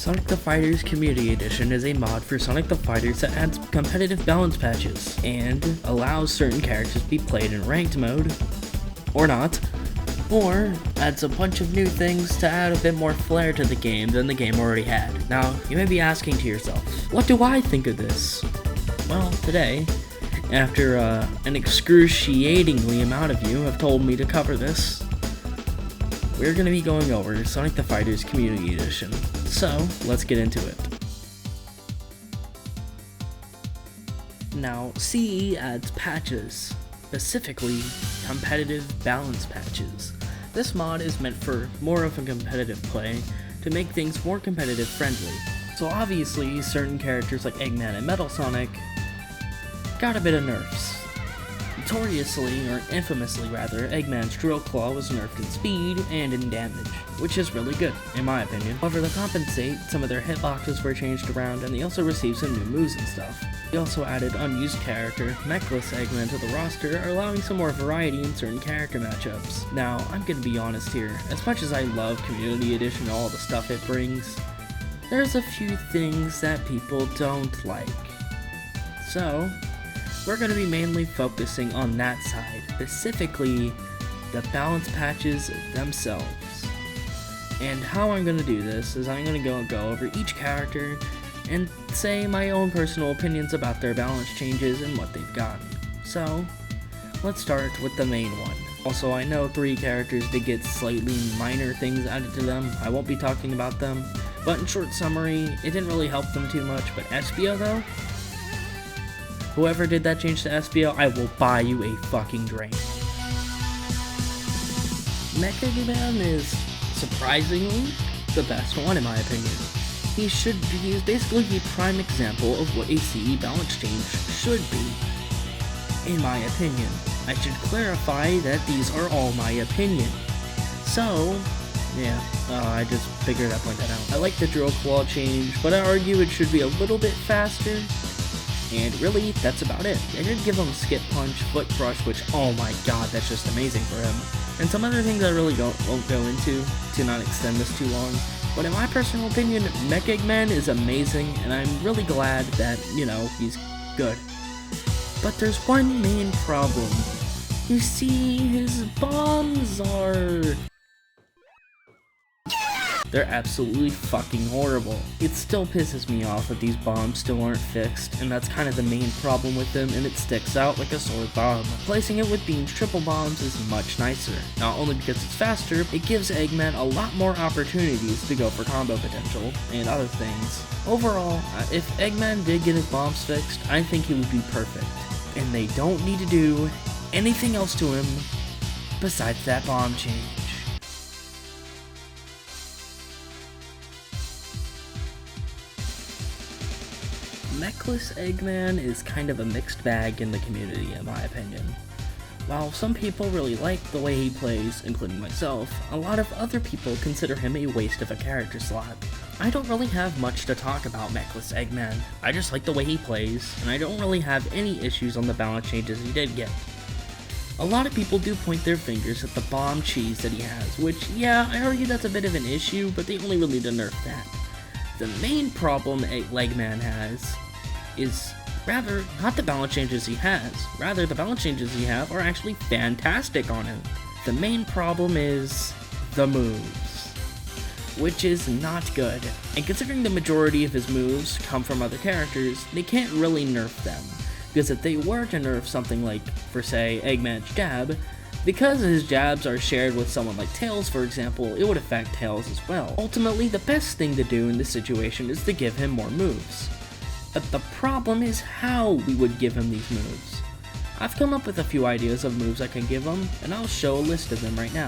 Sonic the Fighters Community Edition is a mod for Sonic the Fighters that adds competitive balance patches, and allows certain characters to be played in ranked mode, or not, or adds a bunch of new things to add a bit more flair to the game than the game already had. Now, you may be asking to yourself, what do I think of this? Well, today, after an excruciatingly amount of you have told me to cover this, we're going to be going over Sonic the Fighters Community Edition. So, let's get into it. Now, CE adds patches, specifically competitive balance patches. This mod is meant for more of a competitive play to make things more competitive friendly. So obviously, certain characters like Eggman and Metal Sonic got a bit of nerfs. Notoriously, or infamously rather, Eggman's Drill Claw was nerfed in speed and in damage, which is really good, in my opinion. However, to compensate, some of their hitboxes were changed around, and they also received some new moves and stuff. They also added unused character, Mechless Eggman to the roster, allowing some more variety in certain character matchups. Now, I'm gonna be honest here, as much as I love Community Edition and all the stuff it brings, there's a few things that people don't like. So, we're going to be mainly focusing on that side, specifically the balance patches themselves. And how I'm going to do this is I'm going to go over each character and say my own personal opinions about their balance changes and what they've gotten. So, let's start with the main one. Also, I know 3 characters did get slightly minor things added to them. I won't be talking about them, but in short summary, it didn't really help them too much. But Espio though, whoever did that change to Espio, I will buy you a fucking drink. Mecha-Man is surprisingly the best one in my opinion. He is basically the prime example of what a CE balance change should be, in my opinion. I should clarify that these are all my opinion. So, yeah, I just figured I'd point that out. I like the Drill Claw change, but I argue it should be a little bit faster. And really, that's about it. They did give him Skip Punch, Foot Crush, which, oh my god, that's just amazing for him. And some other things I really won't go into to not extend this too long. But in my personal opinion, Mech Eggman is amazing, and I'm really glad that, he's good. But there's one main problem. You see, his bombs they're absolutely fucking horrible. It still pisses me off that these bombs still aren't fixed, and that's kind of the main problem with them, and it sticks out like a sore thumb. Replacing it with Beam's triple bombs is much nicer. Not only because it's faster, it gives Eggman a lot more opportunities to go for combo potential, and other things. Overall, if Eggman did get his bombs fixed, I think he would be perfect. And they don't need to do anything else to him besides that bomb change. Mechless Eggman is kind of a mixed bag in the community, in my opinion. While some people really like the way he plays, including myself, a lot of other people consider him a waste of a character slot. I don't really have much to talk about Mechless Eggman. I just like the way he plays, and I don't really have any issues on the balance changes he did get. A lot of people do point their fingers at the bomb cheese that he has, which, yeah, I argue that's a bit of an issue, but they only really nerf that. The main problem Eggman has is rather not the balance changes he has, rather the balance changes he have are actually fantastic on him. The main problem is the moves, which is not good, and considering the majority of his moves come from other characters, they can't really nerf them, because if they were to nerf something like, for say, Eggman's jab, because his jabs are shared with someone like Tails, for example, it would affect Tails as well. Ultimately, the best thing to do in this situation is to give him more moves. But the problem is how we would give him these moves. I've come up with a few ideas of moves I can give him, and I'll show a list of them right now.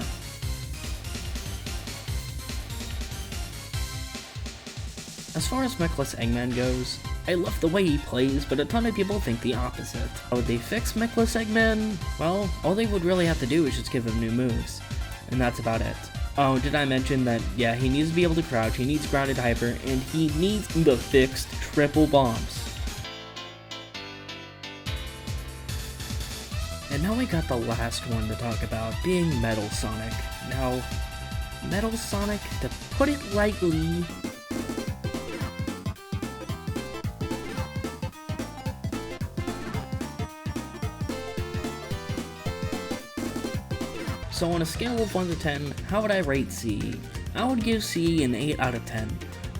As far as Mechless Eggman goes, I love the way he plays, but a ton of people think the opposite. How would they fix Mechless Eggman? Well, all they would really have to do is just give him new moves. And that's about it. Oh, did I mention that, yeah, he needs to be able to crouch, he needs grounded hyper, and he needs the fixed triple bombs. And now we got the last one to talk about, being Metal Sonic. Now, Metal Sonic, to put it lightly, So on a scale of 1 to 10, how would I rate CE? I would give CE an 8 out of 10.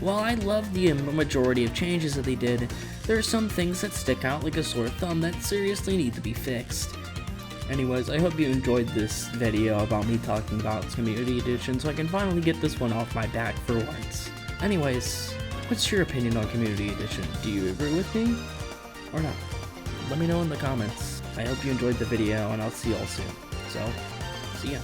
While I love the majority of changes that they did, there are some things that stick out like a sore thumb that seriously need to be fixed. Anyways, I hope you enjoyed this video about me talking about Community Edition so I can finally get this one off my back for once. Anyways, what's your opinion on Community Edition? Do you agree with me? Or not? Let me know in the comments. I hope you enjoyed the video and I'll see you all soon. So, see ya.